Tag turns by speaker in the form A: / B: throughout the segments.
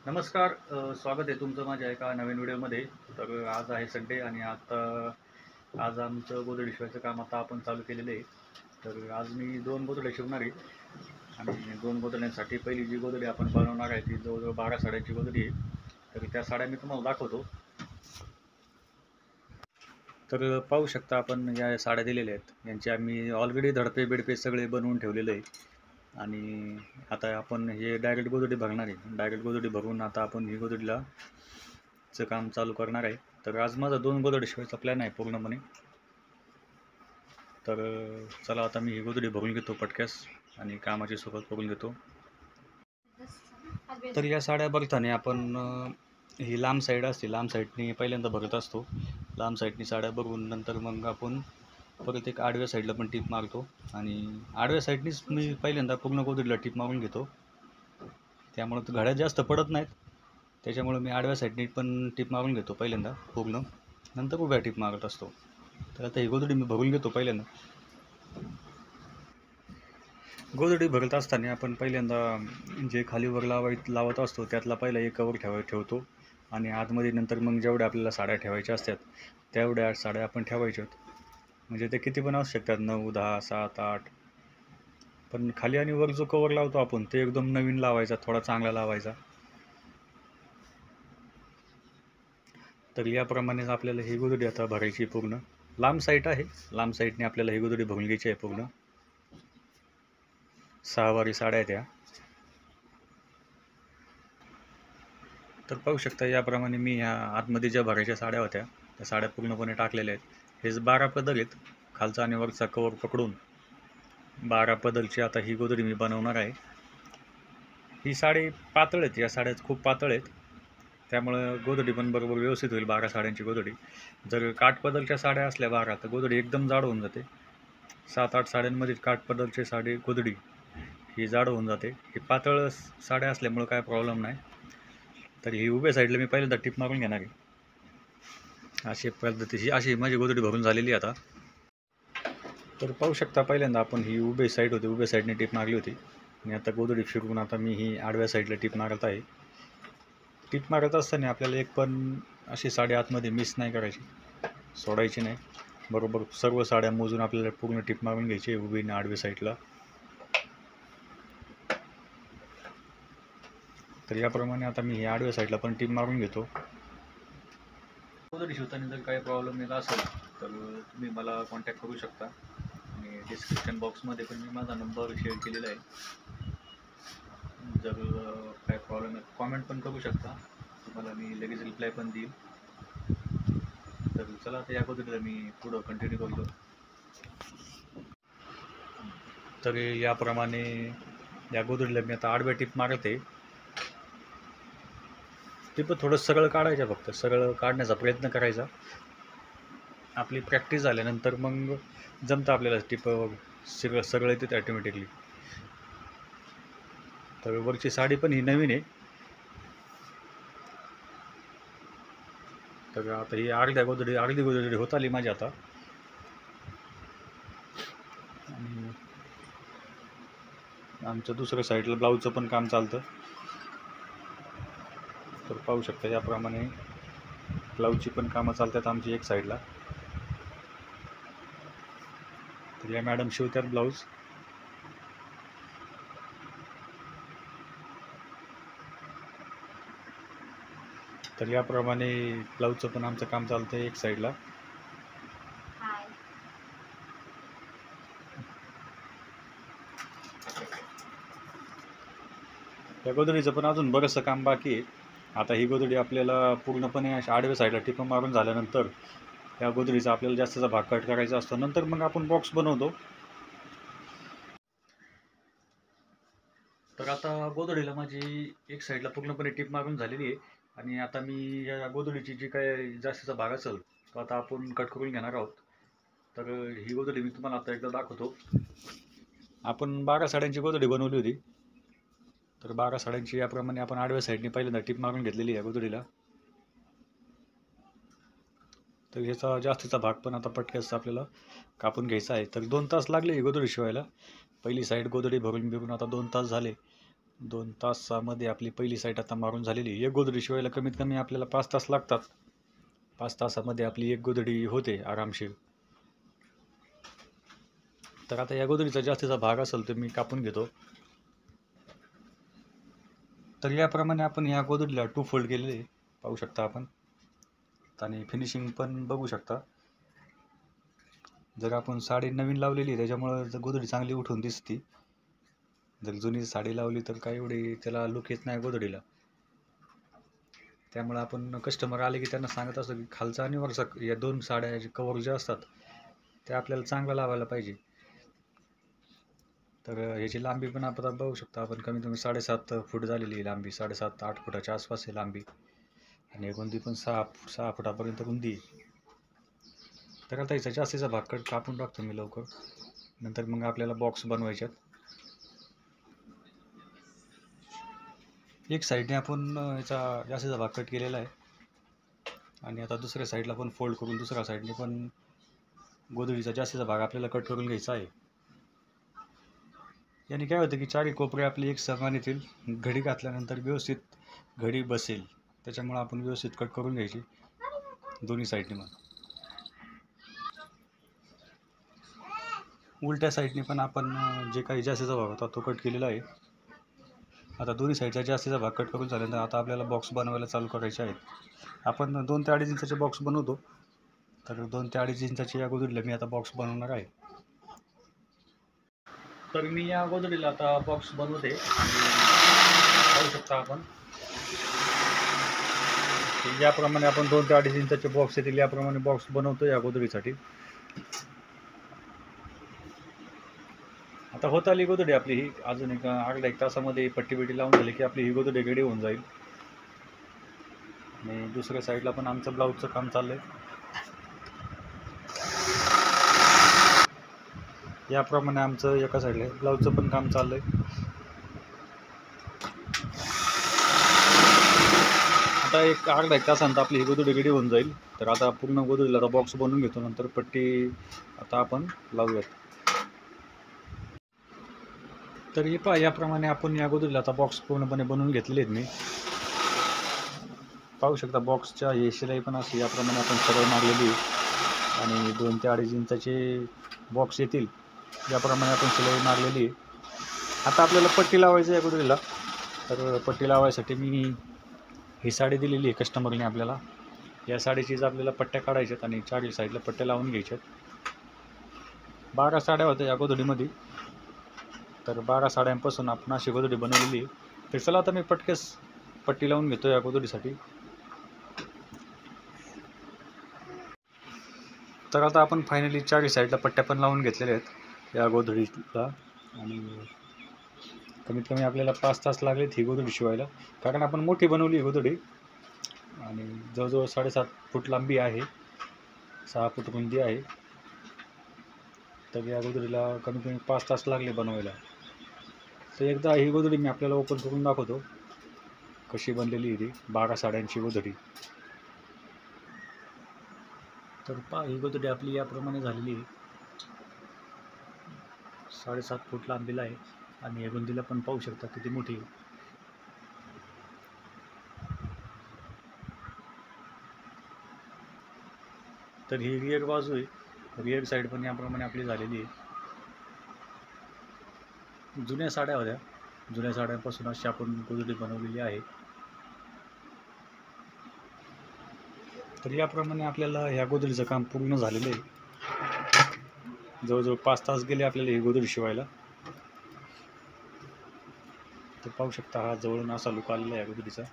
A: नमस्कार. स्वागत आहे तुमचं माझ्या एका नवीन व्हिडिओमध्ये. तर आज आहे संडे आणि आज आमचं गोधडी शिवायचं काम आता आपण चालू केलेलं आहे. तर आज मी 2 गोधड्या शिवणार आहे आणि 2 गोधड्यांसाठी पहिली जी गोधडी आपण बनवणार आहे ती जवळजवळ 12 साड्यांची गोधडी आहे. तर त्या साड्या मी तुम्हाला दाखवतो. तर पाहू शकता आपण या साड्या दिलेल्या आहेत. यांचे आम्ही ऑलरेडी धडपे-बिडपे सगळे बनवून ठेवलेले आहे. आणि आता आपण हे डायरेक्ट गोधडी भरणार आहे. डायरेक्ट गोधडी भरून आता आपण ही गोधडीला चं काम चालू करणार आहे. तर आज माझा 2 गोधडी शिवायचा प्लॅन आहे पूर्णपणे. तर चला आता मी ही गोधडी भरून घेतो पटक्यास आणि कामाची सुरुवात करून घेतो. तर या साड्या भरताना आपण ही लांब साईड असते, लांब साईडनी पहिल्यांदा भरत असतो. लांब साईडनी साड्या भरून नंतर मग आपण परत एक आडव्या साईडला पण टीप मारतो आणि आडव्या साईडनीच मी पहिल्यांदा पूर्ण गोधडीला टीप मारून घेतो. त्यामुळे घड्या जास्त पडत नाहीत. त्याच्यामुळे मी आडव्या साईडनी पण टीप मारून घेतो पहिल्यांदा पूर्ण, नंतर उभ्या टीप मारत असतो. तर आता ही गोधडी मी भरून घेतो पहिल्यांदा. गोधडी भरत असताना आपण पहिल्यांदा जे खालीवर लावत असतो त्यातला पहिला एक कवर ठेवतो आणि आतमध्ये नंतर मग जेवढ्या आपल्याला साड्या ठेवायच्या असतात तेवढ्या साड्या आपण ठेवायच्यात. म्हणजे ते किती पण असू शकतात, 9, 10, 7, 8. पण खाली आणि वर जो कवर लावतो आपण ते एकदम नवीन लावायचा, थोडा चांगला लावायचा. तर याप्रमाणेच आपल्याला ही गोधडी आता भरायची पूर्ण. लांब साईड आहे, लांब साईडने आपल्याला ही गोधडी भरून घ्यायची आहे पूर्ण. 6 वारी साड्या आहेत त्या. तर पाहू शकता याप्रमाणे मी ह्या आतमध्ये ज्या भरायच्या साड्या होत्या त्या साड्या पूर्णपणे टाकलेल्या आहेत. हे 12 पदर आहेत, खालचा आणि वरचा कवर पकडून 12 पदरची आता ही गोधडी मी बनवणार आहे. ही साडी पातळ आहेत, या साड्या खूप पातळ आहेत, त्यामुळं गोधडी पण बरोबर व्यवस्थित होईल 12 साड्यांची गोधडी. जर काठपदरच्या साड्या असल्या 12 तर गोधडी एकदम जाड होऊन जाते. 7-8 साड्यांमध्ये काठपदरची साडी गोधडी ही जाड होऊन जाते. ही पातळ साड्या असल्यामुळं काय प्रॉब्लेम नाही. तर ही उभ्या साईडला मी पहिल्यांदा टीप मारून घेणार आहे. अशी पद्धतीची अशी माझी गोधडी भरून झालेली आता. तर पाहू शकता पहिल्यांदा आपण ही उभी साईड होती, उभ्या साईडने टीप मारली होती आणि आता गोधडी फिरवून आता मी ही आडव्या साईडला टीप मारत आहे. टीप मारत असताना आपल्याला एक पण अशी साडी आतमध्ये मिस नाही करायची, सोडायची नाही. बरोबर सर्व साड्या मोजून आपल्याला पूर्ण टीप मारून घ्यायची आहे उभी आणि आडव्या साईडला. तर याप्रमाणे आता मी ही आडव्या साईडला पण टीप मारून घेतो. गोधडी शिवताना जर काही प्रॉब्लेम येत असेल तर तुम्ही मला कॉन्टॅक्ट करू शकता आणि डिस्क्रिप्शन बॉक्समध्ये पण मी माझा नंबर शेअर केलेला आहे. जर काय प्रॉब्लेम आहे कॉमेंट पण करू शकता, तुम्हाला मी लगेच रिप्लाय पण देईल. तर चला आता या गोधडीला मी पुढं कंटिन्यू करतो. तर याप्रमाणे या गोधडीला मी आता आडव्या टीप मारते. टिप थोडं सरळ काढायचं, फक्त सरळ काढण्याचा प्रयत्न करायचा. आपली प्रॅक्टिस झाल्यानंतर मग जमतं आपल्याला टिप सरळ येते ॲटोमॅटिकली. तर वरची साडी पण ही नवीन आहे. तर आता ही अर्धी गोधडी होत आली माझी आता. आणि आमचं दुसऱ्या साईडला ब्लाऊजचं पण काम चालतं. तर पाहू शकता याप्रमाणे ब्लाऊजची पण कामं चालतात आमची एक साईडला. तर या मॅडम शिवतात ब्लाऊज. तर याप्रमाणे ब्लाऊजचं पण आमचं काम चालतं एक साईडला. या गोधडीचं पण अजून बरंचसं काम बाकी आहे. आता ही गोधडी आपल्याला पूर्णपणे आडव्या साईडला टिपा मारून झाल्यानंतर या गोधडीचा आपल्याला जास्तचा भाग कट करायचा असतो. नंतर मग आपण बॉक्स बनवतो. तर आता गोधडीला माझी एक साईडला पूर्णपणे टीप मारून झालेली आहे आणि आता मी या गोधडीची जी काय जास्तीचा भाग असेल तो आता आपण कट करून घेणार आहोत. तर ही गोधडी मी तुम्हाला आता एकदा दाखवतो. आपण 12 साड्यांची गोधडी बनवली होती. तर 12 साड्यांची याप्रमाणे आपण आडव्या साईडने पहिल्यांदा टीप मारून घेतलेली आहे गोधडीला. तर ह्याचा जास्तीचा भाग पण आता पटक्यास आपल्याला कापून घ्यायचा आहे. तर 2 तास लागले ही गोधडी शिवायला. पहिली साईड गोधडी भरून आता 2 तास झाले 2 तासामध्ये आपली पहिली साईट आता मारून झालेली आहे. एक गोधडी शिवायला कमीत कमी आपल्याला 5 तास लागतात. 5 तासामध्ये आपली एक गोधडी होते आरामशीर. तर आता या गोधडीचा जास्तीचा भाग असेल तर मी कापून घेतो. तर याप्रमाणे आपण या गोधडीला 2 फोल्ड केलेले पाहू शकता आपण, आणि फिनिशिंग पण बघू शकता. जर आपण साडी नवीन लावलेली त्याच्यामुळं गोधडी चांगली उठून दिसते. जर जुनी साडी लावली तर काय एवढी त्याला लुक येत नाही गोधडीला. त्यामुळे आपण कस्टमर आले की त्यांना सांगत असतो की खालचा आणि वरचा या 2 साड्या जे कवर जे असतात ते आपल्याला चांगलं लावायला पाहिजे. तर ह्याची लांबी पण आपण बघू शकता आपण, कमीत कमी 7.5 फूट झालेली आहे लांबी. 7.5-8 फुटाच्या आसपास आहे लांबी, आणि रुंदी पण 6 फुटापर्यंत रुंदी आहे. तर आता याचा जास्तीचा भाग कापून टाकतो मी लवकर. नंतर मग आपल्याला बॉक्स बनवायच्यात. एक साईडने आपण याचा जास्तीचा भाग कट केलेला आहे, आणि आता दुसऱ्या साईडला पण फोल्ड करून दुसऱ्या साईडने पण गोधडीचा जास्तीचा भाग आपल्याला कट करून घ्यायचा आहे. याने काय होतं की चारही कोपरे आपले एक समान येतील. घडी घातल्यानंतर व्यवस्थित घडी बसेल, त्याच्यामुळे आपण व्यवस्थित कट करून घ्यायची दोन्ही साईडने. मग उलट्या साईडने पण आपण जे काही जास्तीचा भाग होता तो कट केलेला आहे. आता दोन्ही साईडचा जास्तीचा भाग कट करून झाल्यानंतर आता आपल्याला बॉक्स बनवायला चालू करायचे आहेत. आपण 2 ते 2.5 इंचाचे बॉक्स बनवतो. तर 2 ते 2.5 इंचाची या गोधडीला मी आता बॉक्स बनवणार आहे. तर मी या गोधडीला आता बॉक्स बनवते. पाहू शकता आपण याप्रमाणे आपण 2 ते 2.5 इंचाचे बॉक्स येतील याप्रमाणे बॉक्स बनवतो या गोधडीसाठी. आता होत आली गोधडी आपली ही. अजून एक अर्धा 1 तासामध्ये पट्टी बिट्टी लावून झाली की आपली ही गोधडी रेडी होऊन जाईल. आणि दुसऱ्या साईडला पण आमचं ब्लाऊजचं काम चाललंय. याप्रमाणे आमचं एका साईडला ब्लाऊजचं पण काम चाललंय. आता एक अर्धा 1 तासानंतर आपली ही गोधडी रेडी होऊन जाईल. तर आता पूर्ण गोधडीला आता बॉक्स बनवून घेतो, नंतर पट्टी आता आपण लावूयात. तर हे पहा, याप्रमाणे आपण या गोधडीला आता बॉक्स पूर्णपणे बनवून घेतलेले आहेत मी. पाहू शकता बॉक्सच्या हे शिलाई पण अशी याप्रमाणे आपण सरळ मारलेली, आणि 2 ते 2.5 इंचाचे बॉक्स येतील याप्रमाणे आपण शिलाई मारलेली. आता आपल्याला पट्टी लावायची आहे गोधडीला. तर पट्टी लावायसाठी मी ही साडी दिलेली आहे कस्टमरने आपल्याला. या साडीचीच आपल्याला पट्ट्या काढायच्यात आणि चारही साईडला पट्ट्या लावून घ्यायच्यात. 12 साड्या होत्या या गोधडीमध्ये. तर 12 साड्यांपासून आपण अशी गोधडी बनवलेली आहे. तर चला आता मी पटकेस पट्टी लावून घेतो या गोधडीसाठी. तर आता आपण फायनली चारही साईडला पट्ट्या पण लावून घेतलेल्या आहेत या गोधडीला, आणि कमीत कमी आपल्याला 5 तास लागलेत ही गोधडी शिवायला, कारण आपण मोठी बनवली ही गोधडी. आणि जवळजवळ 7.5 फूट लांबी आहे, 6 फूट रुंदी आहे. तर या गोधडीला कमीत कमी 5 तास लागले बनवायला. तर एकदा ही गोधडी मी आपल्याला ओपन करून दाखवतो कशी बनलेली आहे ती 12 साड्यांची गोधडी. तर पहा, ही गोधडी आपली याप्रमाणे झालेली आहे. 7.5 फूट लांबीला आहे, आणि रुंदीला पण पाहू शकता किती मोठी आहे. तर ही रिअर बाजू आहे. रिअर साईड पण याप्रमाणे आपली झालेली आहे. जुन्या साड्या होत्या, जुन्या साड्यांपासून अशी आपण गोधडी बनवलेली आहे. तर याप्रमाणे आपल्याला ह्या गोधडीचं काम पूर्ण झालेलं आहे. जवळजवळ 5 तास गेले आपल्याला ही गोधडी शिवायला. तर पाहू शकता हा जवळून असा लुक आलेला आहे या गोधडीचा.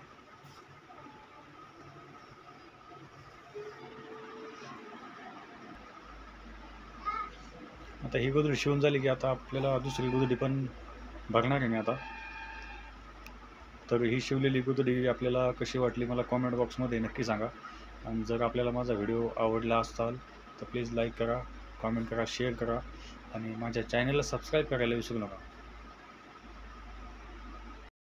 A: आता ही गोधडी शिवून झाली की आता आपल्याला दुसरी गोधडी पण बघणार आहे मी आता. तर ही शिवलेली गोधडी आपल्याला कशी वाटली मला कॉमेंट बॉक्समध्ये नक्की सांगा. आणि जर आपल्याला माझा व्हिडिओ आवडला असाल तर प्लीज लाईक करा, कॉमेंट करा, शेअर करा, आणि माझ्या चॅनलला सबस्क्राईब करायला विसरू नका.